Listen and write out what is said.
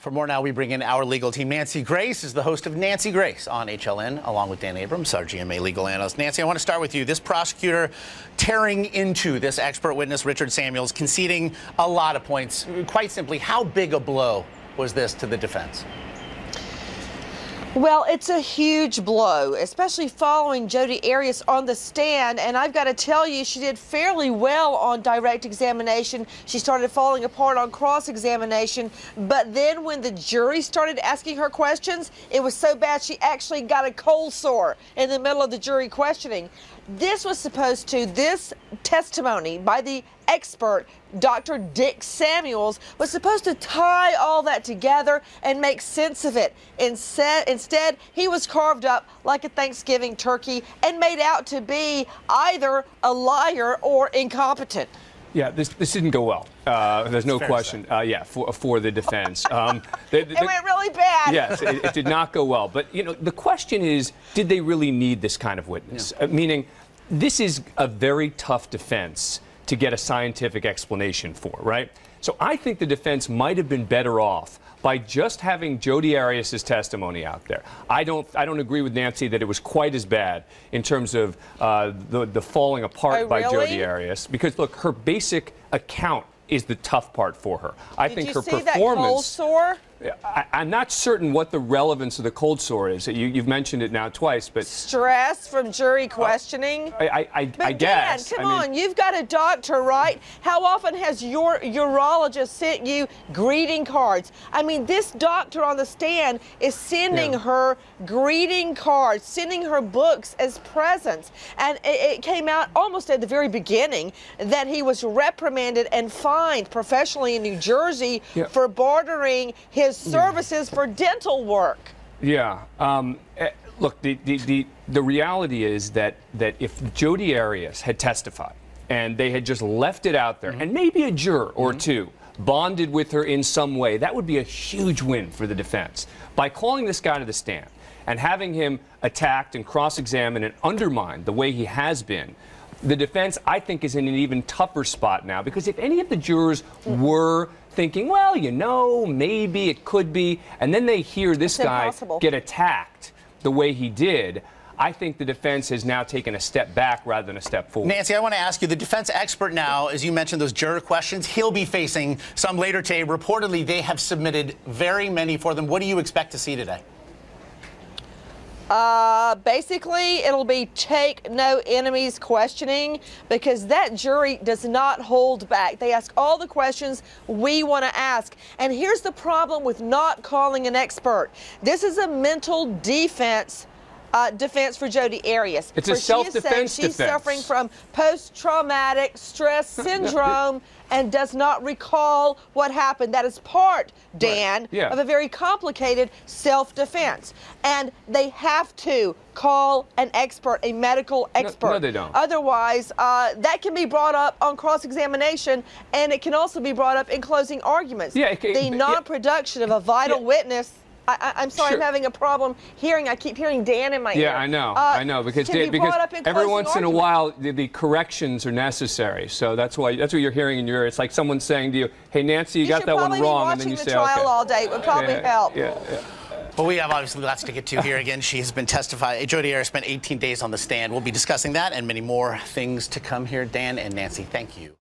For more now, we bring in our legal team. Nancy Grace is the host of Nancy Grace on HLN, along with Dan Abrams, our GMA legal analyst. Nancy, I want to start with you. This prosecutor tearing into this expert witness, Richard Samuels, conceding a lot of points. Quite simply, how big a blow was this to the defense? Well, it's a huge blow, especially following Jodi Arias on the stand. And I've got to tell you, she did fairly well on direct examination. She started falling apart on cross-examination. But then when the jury started asking her questions, it was so bad she actually got a cold sore in the middle of the jury questioning. This testimony by the expert, Dr. Dick Samuels, was supposed to tie all that together and make sense of it. Instead, he was carved up like a Thanksgiving turkey and made out to be either a liar or incompetent. Yeah, this didn't go well. There's no question. Yeah, for the defense. It went really bad. Yes, it did not go well. But, you know, the question is, did they really need this kind of witness? Yeah. Meaning, this is a very tough defense to get a scientific explanation for, right? So I think the defense might have been better off by just having Jodi Arias' testimony out there. I don't agree with Nancy that it was quite as bad in terms of the falling apart by Jodi Arias, because look, her basic account is the tough part for her. I think her performance. Did you see that cold sore? I'm not certain what the relevance of the cold sore is. You've mentioned it now twice, but stress from jury questioning. I guess. Dan, come on, you've got a doctor, right? How often has your urologist sent you greeting cards? I mean, this doctor on the stand is sending her greeting cards, sending her books as presents, and it came out almost at the very beginning that he was reprimanded and fined professionally in New Jersey for bartering his services for dental work. Yeah. Look, the reality is that if Jodi Arias had testified and they had just left it out there, and maybe a juror or two bonded with her in some way, that would be a huge win for the defense. By calling this guy to the stand and having him attacked and cross-examined and undermined the way he has been, the defense, I think, is in an even tougher spot now, because if any of the jurors were thinking, well, you know, maybe it could be, and then they hear this guy get attacked the way he did, I think the defense has now taken a step back rather than a step forward. Nancy, I want to ask you, the defense expert now, as you mentioned, those juror questions, he'll be facing some later today. Reportedly, they have submitted very many for them. What do you expect to see today? Basically, it'll be take no enemies questioning, because that jury does not hold back. They ask all the questions we want to ask. And here's the problem with not calling an expert. This is a mental defense for Jodi Arias. It's a self-defense defense. She's suffering from post-traumatic stress syndrome and does not recall what happened. That is part, Dan, of a very complicated self-defense. And they have to call an expert, a medical expert. No, they don't. Otherwise, that can be brought up on cross-examination, and it can also be brought up in closing arguments. The non-production of a vital witness. I'm sorry, I'm having a problem hearing. I keep hearing Dan in my ear. Yeah, I know, because every once in a while the corrections are necessary. So that's what you're hearing in your ear. It's like someone saying to you, "Hey, Nancy, you got that one wrong," and then you say, "Okay." Watching the trial all day would probably help. Well, we have obviously lots to get to here. Again, she has been testifying. Jodi Arias spent 18 days on the stand. We'll be discussing that and many more things to come here. Dan and Nancy, thank you.